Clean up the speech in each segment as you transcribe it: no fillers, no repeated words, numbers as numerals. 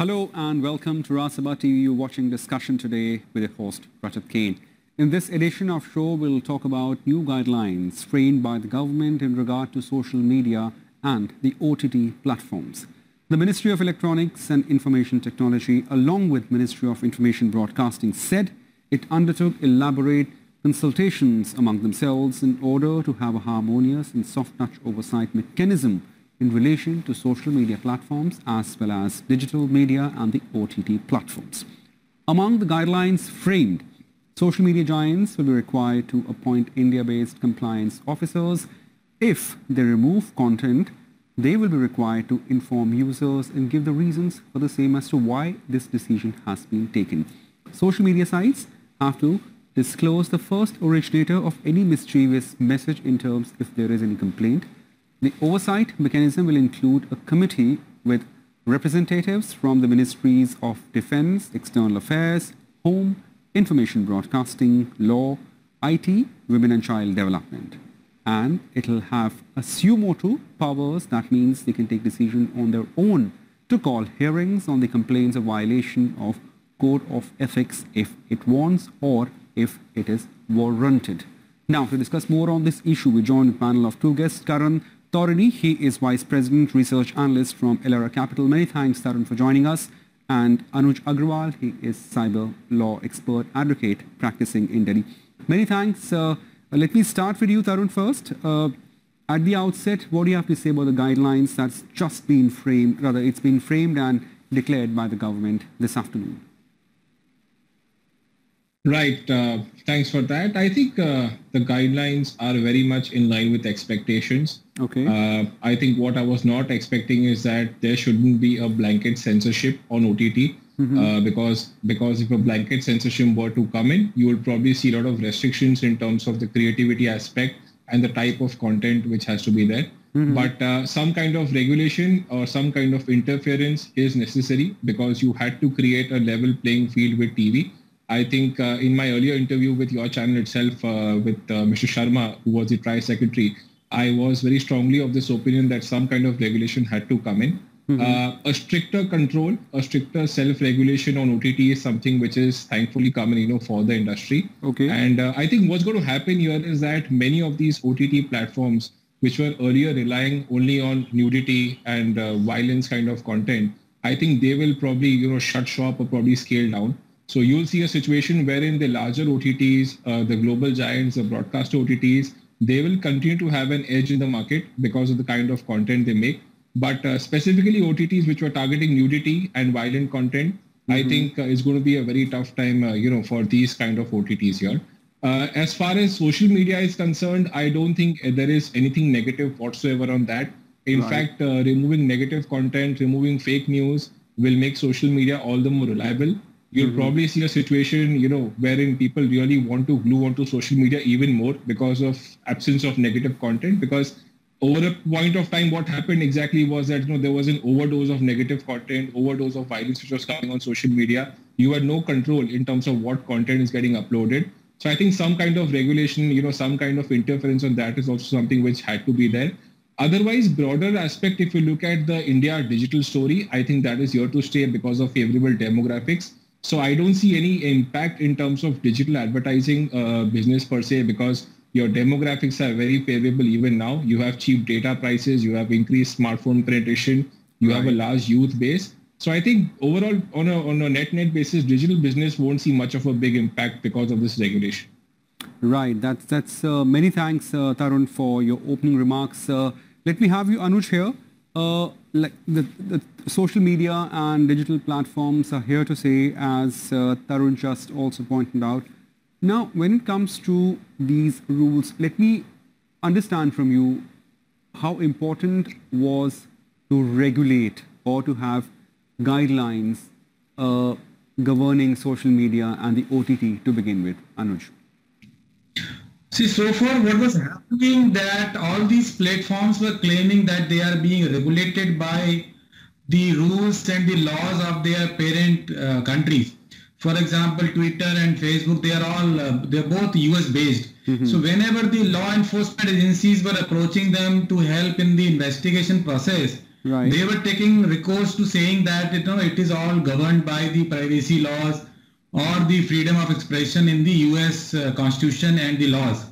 Hello and welcome to Rajya Sabha TV. You're watching discussion today with your host Rajat Kane. In this edition of show, we'll talk about new guidelines framed by the government in regard to social media and the OTT platforms. The Ministry of Electronics and Information Technology, along with Ministry of Information Broadcasting, said it undertook elaborate consultations among themselves in order to have a harmonious and soft-touch oversight mechanism in relation to social media platforms as well as digital media and the OTT platforms. Among the guidelines framed, social media giants will be required to appoint India-based compliance officers. If they remove content, they will be required to inform users and give the reasons for the same as to why this decision has been taken. Social media sites have to disclose the first originator of any mischievous message in terms if there is any complaint. The oversight mechanism will include a committee with representatives from the Ministries of Defense, External Affairs, Home, Information Broadcasting, Law, IT, Women and Child Development. And it'll have a suo motu powers. That means they can take decision on their own to call hearings on the complaints of violation of Code of Ethics if it wants or if it is warranted. Now, to discuss more on this issue, we join a panel of two guests. Karan Torini, he is Vice President, Research Analyst from Elara Capital. Many thanks, Tarun, for joining us. And Anuj Agrawal, he is Cyber Law Expert Advocate practicing in Delhi. Many thanks. Let me start with you, Tarun, first. At the outset, what do you have to say about the guidelines that's just been framed, rather it's been framed and declared by the government this afternoon? Right. Thanks for that. I think the guidelines are very much in line with expectations. Okay. I think what I was not expecting is that there shouldn't be a blanket censorship on OTT. Because if a blanket censorship were to come in, you will probably see a lot of restrictions in terms of the creativity aspect and the type of content which has to be there. But some kind of regulation or some kind of interference is necessary because you had to create a level playing field with TV. I think in my earlier interview with your channel itself, with Mr. Sharma, who was the TRAI secretary, I was very strongly of this opinion that some kind of regulation had to come in. A stricter control, a stricter self-regulation on OTT is something which is thankfully coming, for the industry. Okay. And I think what's going to happen here is that many of these OTT platforms, which were earlier relying only on nudity and violence kind of content, I think they will probably, shut shop or probably scale down. So you'll see a situation wherein the larger OTTs, the global giants, the broadcast OTTs, they will continue to have an edge in the market because of the kind of content they make. But specifically OTTs which were targeting nudity and violent content, I think it's going to be a very tough time, for these kind of OTTs here. As far as social media is concerned, I don't think there is anything negative whatsoever on that. In fact, removing negative content, removing fake news will make social media all the more reliable. You'll probably see a situation, wherein people really want to glue onto social media even more because of absence of negative content. Because over a point of time, what happened exactly was that, there was an overdose of negative content, overdose of violence which was coming on social media. You had no control in terms of what content is getting uploaded. So I think some kind of regulation, some kind of interference on that is also something which had to be there. Otherwise, broader aspect, if you look at the India digital story, I think that is here to stay because of favorable demographics. So I don't see any impact in terms of digital advertising business per se, because your demographics are very favorable even now. You have cheap data prices, you have increased smartphone penetration, you have a large youth base. So I think overall, on a net basis, digital business won't see much of a big impact because of this regulation. Right. That's many thanks, Tarun, for your opening remarks. Let me have you, Anuj, here. Like the social media and digital platforms are here to say, as Tarun just also pointed out. Now, when it comes to these rules, let me understand from you how important was to regulate or to have guidelines governing social media and the OTT to begin with, Anuj. See, so far what was happening that all these platforms were claiming that they are being regulated by the rules and the laws of their parent countries. For example, Twitter and Facebook, they're both US based. So whenever the law enforcement agencies were approaching them to help in the investigation process, Right. They were taking recourse to saying that it is all governed by the privacy laws or the freedom of expression in the US Constitution and the laws.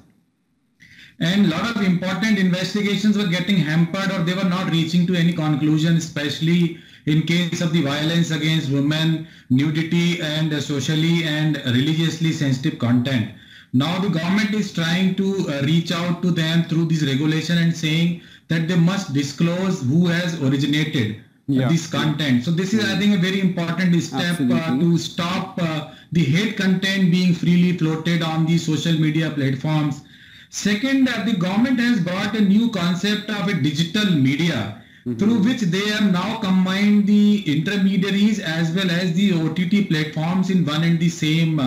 And a lot of important investigations were getting hampered, or they were not reaching to any conclusion, especially in case of the violence against women, nudity, and socially and religiously sensitive content. Now the government is trying to reach out to them through this regulation and saying that they must disclose who has originated this content. So this is, I think, a very important step to stop the hate content being freely floated on the social media platforms. Second, the government has brought a new concept of a digital media, through which they have now combined the intermediaries as well as the OTT platforms in one and the same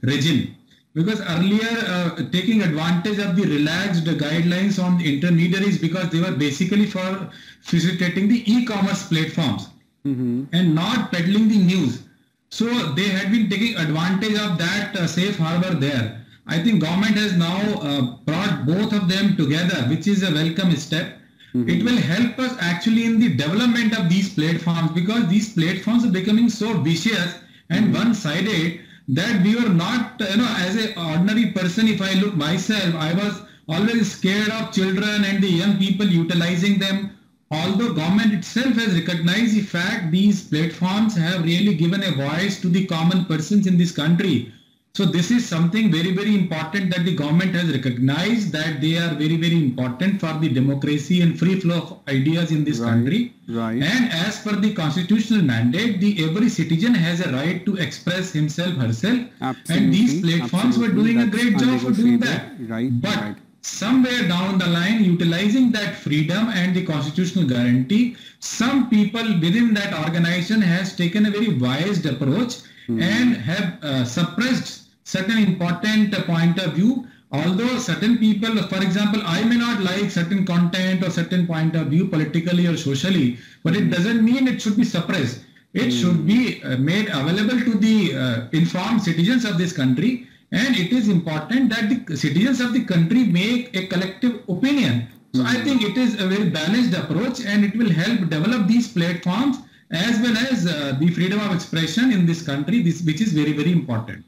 regime. Because earlier, taking advantage of the relaxed guidelines on the intermediaries, because they were basically for facilitating the e-commerce platforms and not peddling the news. So they had been taking advantage of that safe harbor there. I think government has now brought both of them together, which is a welcome step. It will help us actually in the development of these platforms, because these platforms are becoming so vicious and one-sided that we were not, as an ordinary person, if I look myself, I was always scared of children and the young people utilizing them. Although government itself has recognized the fact these platforms have really given a voice to the common persons in this country. So this is something very, very important, that the government has recognized that they are very, very important for the democracy and free flow of ideas in this country. Right. And as per the constitutional mandate, every citizen has a right to express himself, herself. Absolutely. And these platforms were doing a great job for doing that. Right. But somewhere down the line, utilizing that freedom and the constitutional guarantee, some people within that organization has taken a very wise approach and have suppressed certain important point of view. Although certain people, for example, I may not like certain content or certain point of view politically or socially, but it doesn't mean it should be suppressed. It should be made available to the informed citizens of this country. And it is important that the citizens of the country make a collective opinion. So I think it is a very balanced approach, and it will help develop these platforms as well as the freedom of expression in this country, which is very, very important.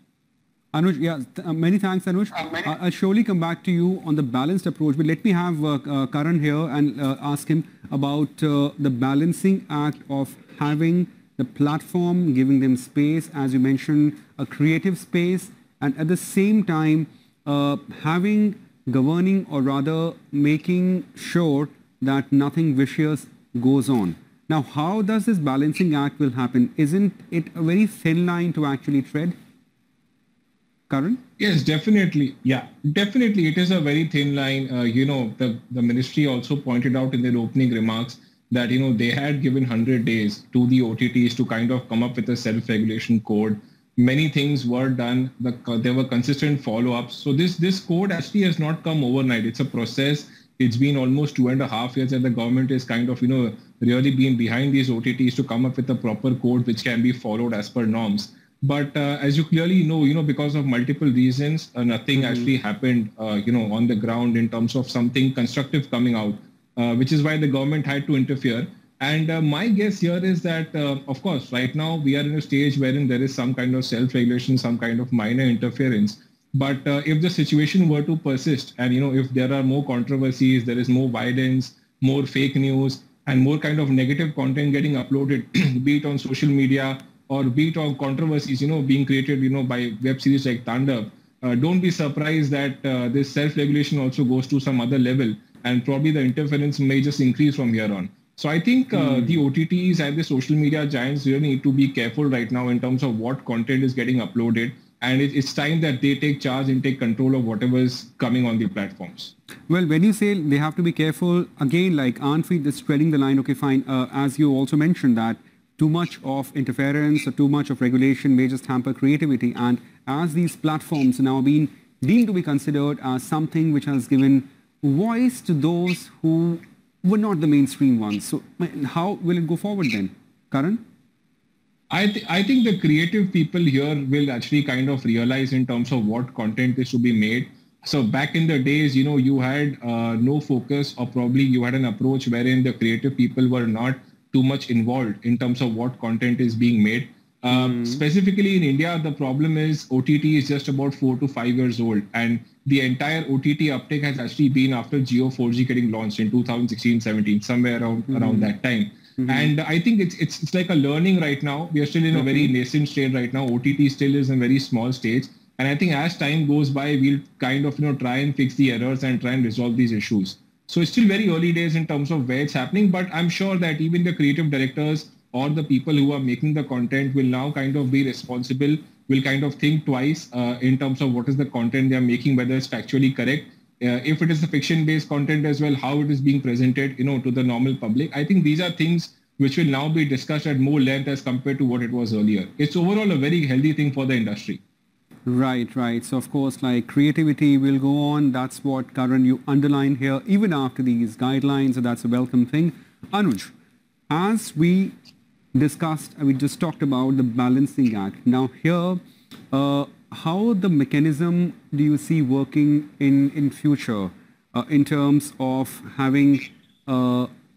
Anuj, many thanks, Anuj. I'll surely come back to you on the balanced approach, but let me have Karan here and ask him about the balancing act of having the platform, giving them space, as you mentioned, a creative space, and at the same time having governing, or rather making sure that nothing vicious goes on. Now, how does this balancing act will happen? Isn't it a very thin line to actually tread? Karan? Yes, definitely. Yeah, definitely. It is a very thin line. The ministry also pointed out in their opening remarks that, they had given 100 days to the OTTs to kind of come up with a self-regulation code. Many things were done. There were consistent follow-ups. So this code actually has not come overnight. It's a process. It's been almost 2.5 years that the government is kind of, really been behind these OTTs to come up with a proper code which can be followed as per norms. But as you clearly know, because of multiple reasons, nothing actually happened, on the ground in terms of something constructive coming out, which is why the government had to interfere. And my guess here is that, of course, right now we are in a stage wherein there is some kind of self-regulation, some kind of minor interference. But if the situation were to persist and, if there are more controversies, there is more violence, more fake news, and more kind of negative content getting uploaded, be it on social media or be it on controversies, being created, by web series like Tandav, don't be surprised that this self-regulation also goes to some other level, and probably the interference may just increase from here on. So I think the OTTs and the social media giants really need to be careful right now in terms of what content is getting uploaded. And it's time that they take charge and take control of whatever is coming on the platforms. Well, when you say they have to be careful, again, like Anfeed is treading the line, okay, fine. As you also mentioned that too much of interference or too much of regulation may just hamper creativity. And as these platforms are now being deemed to be considered as something which has given voice to those who were not the mainstream ones. So how will it go forward then? Karan? I think the creative people here will actually kind of realize in terms of what content is to be made, So back in the days, you had no focus, or probably you had an approach wherein the creative people were not too much involved in terms of what content is being made. Specifically in India, the problem is OTT is just about 4 to 5 years old, and the entire OTT uptake has actually been after Jio 4G getting launched in 2016-17, somewhere around that time. And I think it's like a learning right now. We are still in a very nascent stage right now. OTT still is in a very small stage. And I think as time goes by, we'll kind of try and fix the errors and try and resolve these issues. So it's still very early days in terms of where it's happening, but I'm sure that even the creative directors or the people who are making the content will now kind of be responsible, will kind of think twice in terms of what is the content they are making, whether it's factually correct. If it is a fiction-based content as well, how it is being presented, to the normal public. I think these are things which will now be discussed at more length as compared to what it was earlier. It's overall a very healthy thing for the industry. Right. So of course, like creativity will go on. That's what, Karan, you underline here, even after these guidelines. So that's a welcome thing. Anuj, as we discussed, we just talked about the balancing act. Now here, how the mechanism do you see working in future in terms of having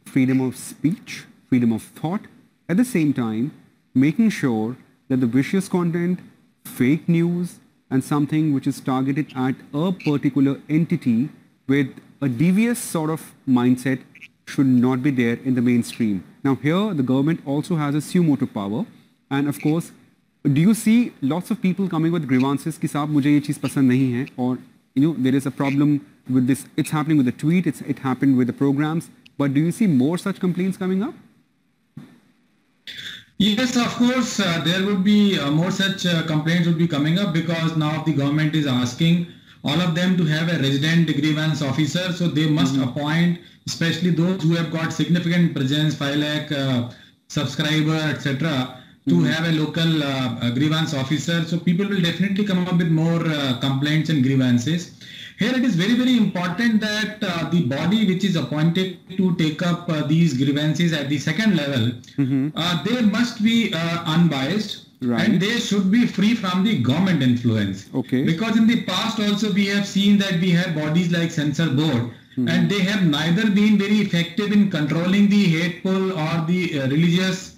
freedom of speech, freedom of thought, at the same time making sure that the vicious content, fake news, and something which is targeted at a particular entity with a devious sort of mindset should not be there in the mainstream. Now here, the government also has a suo motu power, and of course, do you see lots of people coming with grievances कि साहब मुझे ये चीज़ पसंद नहीं है, or there is a problem with this. It's happening with the tweet. It happened with the programs. But do you see more such complaints coming up? Yes, of course, there would be more such complaints would be coming up, because now the government is asking all of them to have a resident grievance officer. So they must appoint, especially those who have got significant presence, 5 lakh subscriber, etc., to have a local grievance officer. So people will definitely come up with more complaints and grievances. Here it is very, very important that the body which is appointed to take up these grievances at the second level, they must be unbiased, and they should be free from the government influence. Okay. Because in the past also we have seen that we have bodies like censor board, and they have neither been very effective in controlling the hateful or the religious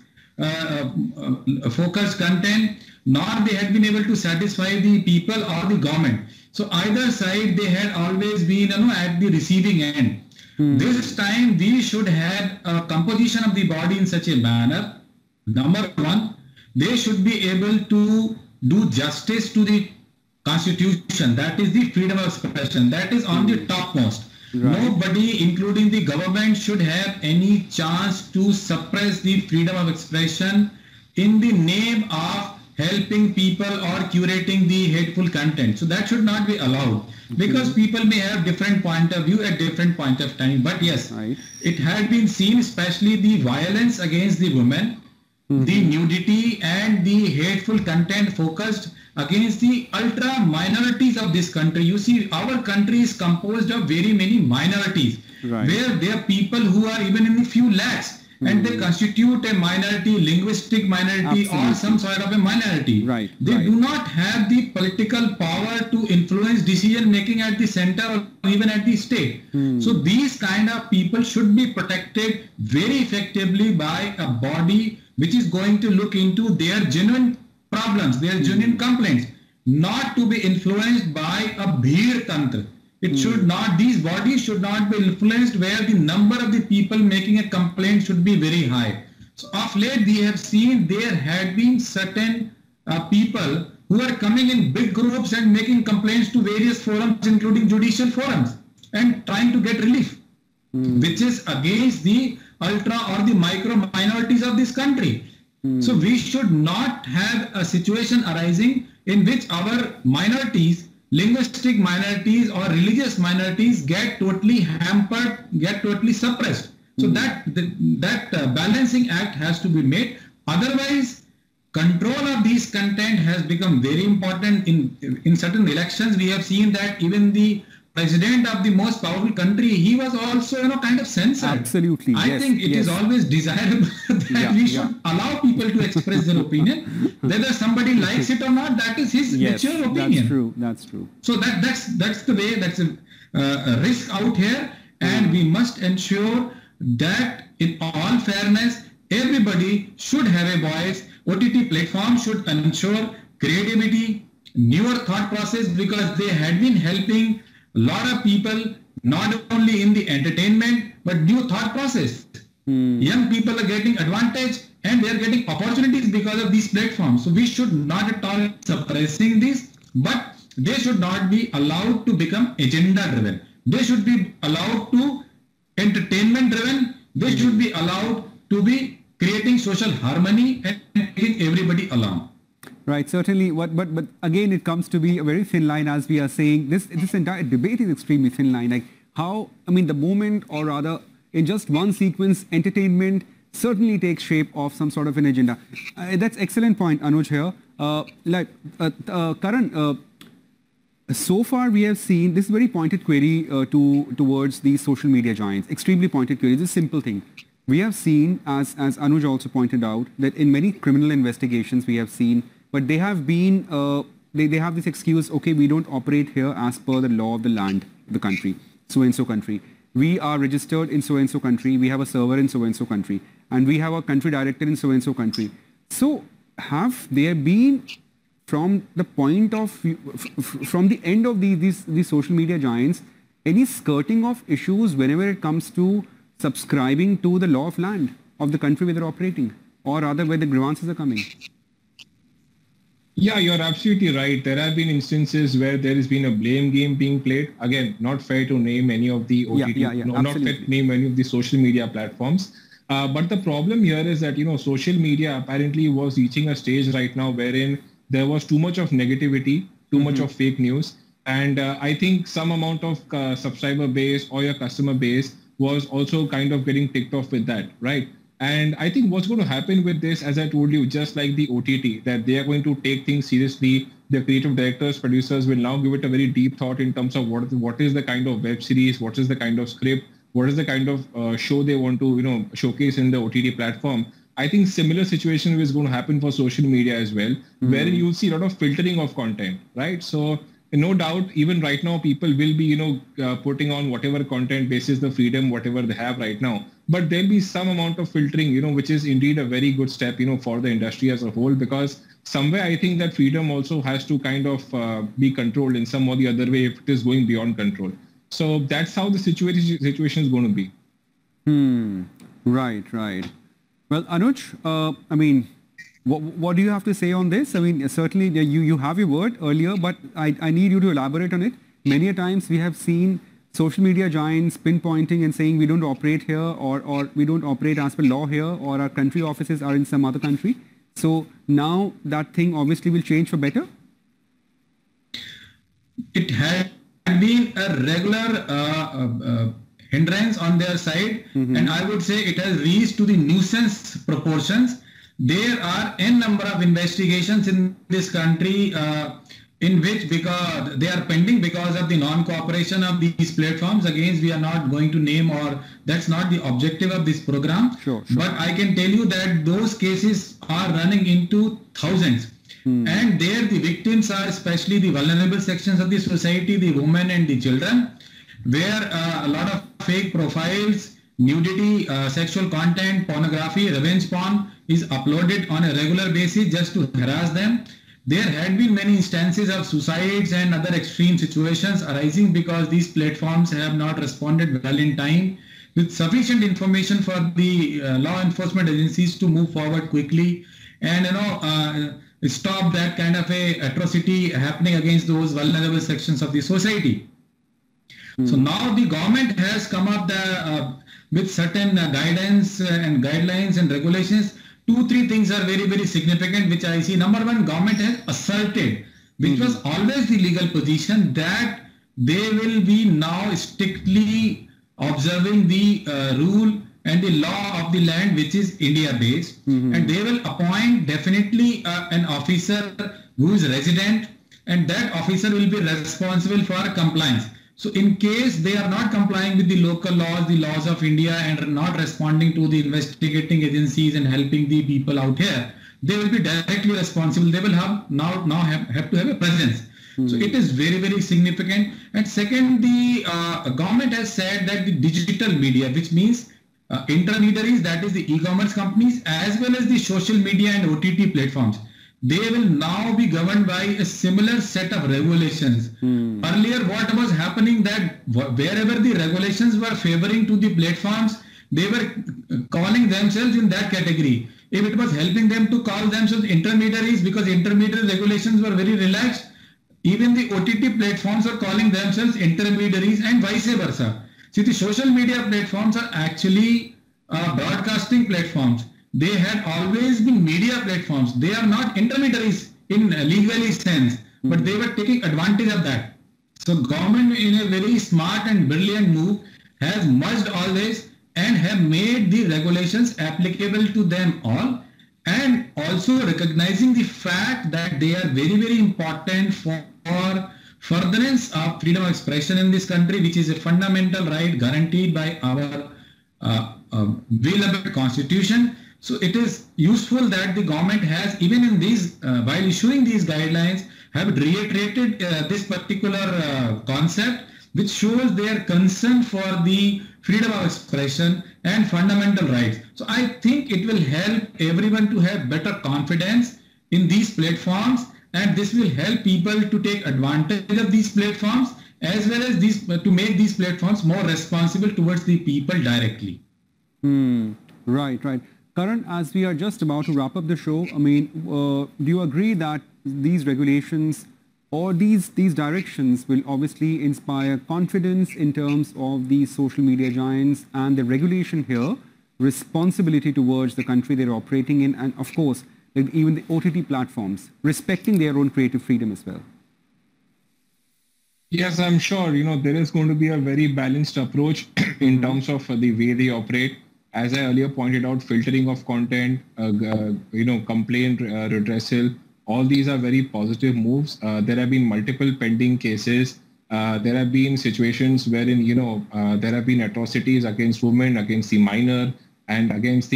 focused content, nor they had been able to satisfy the people or the government. So either side, they had always been at the receiving end. This time we should have a composition of the body in such a manner. Number one, they should be able to do justice to the constitution. That is the freedom of expression. That is on the topmost. Right. Nobody, including the government, should have any chance to suppress the freedom of expression in the name of helping people or curating the hateful content. So that should not be allowed, because people may have different point of view at different point of time. But yes, it had been seen, especially the violence against the women, the nudity and the hateful content focused against the ultra minorities of this country. You see, our country is composed of very many minorities, where there are people who are even in the few lakhs. And they constitute a minority, linguistic minority, or some sort of a minority. They do not have the political power to influence decision making at the center or even at the state. So these kind of people should be protected very effectively by a body which is going to look into their genuine problems, their genuine complaints, not to be influenced by a bhir tantra. It should not, these bodies should not be influenced where the number of the people making a complaint should be very high. So of late we have seen there had been certain people who are coming in big groups and making complaints to various forums, including judicial forums, and trying to get relief, which is against the ultra or the micro minorities of this country. So we should not have a situation arising in which our minorities, linguistic minorities or religious minorities, get totally hampered, get totally suppressed. So that balancing act has to be made. Otherwise, control of these content has become very important. In certain elections, we have seen that even the president of the most powerful country, he was also, kind of censored. Absolutely. I think it is always desirable that we should allow people to express their opinion. Whether somebody likes it or not, that is his mature opinion. That's true. So that's the way, that's a risk out here. And we must ensure that in all fairness, everybody should have a voice. OTT platforms should ensure creativity, newer thought process, because they had been helping a lot of people, not only in the entertainment, but new thought process. Young people are getting advantage and they are getting opportunities because of these platforms. So we should not at all suppressing this, but they should not be allowed to become agenda driven. They should be allowed to entertainment driven. They should be allowed to be creating social harmony and taking everybody along. Right, certainly. But again, it comes to be a very thin line, as we are saying. This entire debate is extremely thin line. Like how, the moment, or rather, in just one sequence, entertainment certainly takes shape of some sort of an agenda. That's excellent point, Anuj here. Karan, so far we have seen this very pointed query towards these social media giants. Extremely pointed query. It's a simple thing. We have seen, as Anuj also pointed out, that in many criminal investigations we have seen, but they have been, they have this excuse, okay, we don't operate here as per the law of the land, the country, so-and-so country. We are registered in so-and-so country, we have a server in so-and-so country, and we have a country director in so-and-so country. So have there been, from the point of, from the end of these social media giants, any skirting of issues whenever it comes to subscribing to the law of land of the country where they're operating, or rather where the grievances are coming? Yeah, you're absolutely right. There have been instances where there has been a blame game being played. Again, not fair to name any of the OTT, not fair to name any of the social media platforms. But the problem here is that, social media apparently was reaching a stage right now wherein there was too much of negativity, too much of fake news. And I think some amount of subscriber base or your customer base was also kind of getting ticked off with that, right? And I think what's going to happen with this, as I told you, just like the OTT, that they are going to take things seriously. The creative directors, producers will now give it a very deep thought in terms of what is the kind of web series, what is the kind of script, what is the kind of show they want to, showcase in the OTT platform. I think similar situation is going to happen for social media as well, wherein you'll see a lot of filtering of content, right? So no doubt, even right now, people will be, putting on whatever content basis the freedom, whatever they have right now. But there'll be some amount of filtering, which is indeed a very good step, for the industry as a whole, because somewhere I think that freedom also has to kind of be controlled in some or the other way if it is going beyond control. So that's how the situation is going to be. Right. Well, Anuj, what do you have to say on this? Certainly you have your word earlier, but I need you to elaborate on it. Many a times we have seen social media giants pinpointing and saying we don't operate here, or we don't operate as per law here, or our country offices are in some other country. So now that thing obviously will change for better? It had been a regular hindrance on their side, and I would say it has reached to the nuisance proportions. There are n number of investigations in this country in which, because they are pending because of the non-cooperation of these platforms. Again, we are not going to name, or that's not the objective of this program. Sure. But I can tell you that those cases are running into thousands. And there the victims are especially the vulnerable sections of the society, the women and the children, where a lot of fake profiles, nudity, sexual content, pornography, revenge porn is uploaded on a regular basis just to harass them. There had been many instances of suicides and other extreme situations arising because these platforms have not responded well in time with sufficient information for the law enforcement agencies to move forward quickly and stop that kind of a atrocity happening against those vulnerable sections of the society. So now the government has come up with certain guidance and guidelines and regulations. 2-3 things are very, very significant, which I see. Number one, government has asserted, which was always the legal position, that they will be now strictly observing the rule and the law of the land, which is India-based. And they will appoint definitely an officer who is resident, and that officer will be responsible for compliance. So in case they are not complying with the local laws, the laws of India, and are not responding to the investigating agencies and helping the people out here, they will be directly responsible. They will have have to have a presence. So it is very, very significant. And second, the government has said that the digital media, which means intermediaries, that is the e-commerce companies, as well as the social media and OTT platforms, they will now be governed by a similar set of regulations. Earlier, what was happening that wherever the regulations were favoring to the platforms, they were calling themselves in that category. If it was helping them to call themselves intermediaries because intermediary regulations were very relaxed, even the OTT platforms are calling themselves intermediaries and vice versa. See, the social media platforms are actually broadcasting platforms. They had always been media platforms. They are not intermediaries in legally sense, but they were taking advantage of that. So government, in a very smart and brilliant move, has merged all this and have made the regulations applicable to them all, and also recognizing the fact that they are very, very important for furtherance of freedom of expression in this country, which is a fundamental right guaranteed by our beloved constitution. So it is useful that the government has, even in these, while issuing these guidelines, have reiterated this particular concept, which shows their concern for the freedom of expression and fundamental rights. So I think it will help everyone to have better confidence in these platforms, and this will help people to take advantage of these platforms, as well as these to make these platforms more responsible towards the people directly. Right. Karan, as we are just about to wrap up the show, I mean, do you agree that these regulations or these directions will obviously inspire confidence in terms of these social media giants and the regulation here, responsibility towards the country they're operating in, and of course, even the OTT platforms, respecting their own creative freedom as well? Yes, I'm sure, there is going to be a very balanced approach in terms of the way they operate. As I earlier pointed out, filtering of content, complaint redressal, all these are very positive moves. There have been multiple pending cases. There have been situations wherein, there have been atrocities against women, against the minor, and against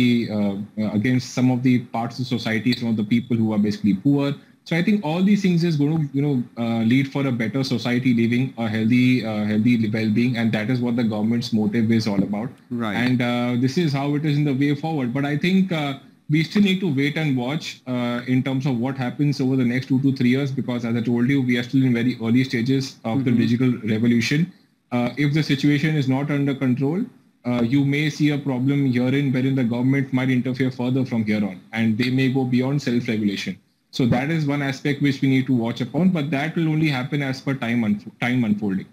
some of the parts of society, some of the people who are basically poor. So I think all these things is going to, lead for a better society living, a healthy well-being, and that is what the government's motive is all about. Right. And this is how it is in the way forward. But I think we still need to wait and watch in terms of what happens over the next 2 to 3 years, because as I told you, we are still in very early stages of the digital revolution. If the situation is not under control, you may see a problem herein wherein the government might interfere further from here on, and they may go beyond self-regulation. So that is one aspect which we need to watch upon, but that will only happen as per time unfolding.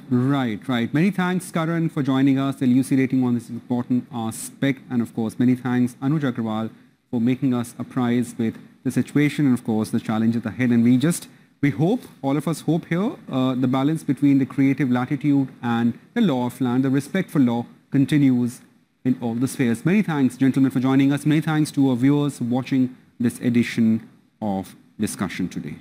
Right. Many thanks, Karan, for joining us, elucidating on this important aspect. And of course, many thanks, Anuj Agrawal, for making us apprised with the situation and of course the challenges ahead. And we hope, all of us hope here, the balance between the creative latitude and the law of land, the respect for law continues in all the spheres. Many thanks, gentlemen, for joining us. Many thanks to our viewers watching this edition of Discussion Today.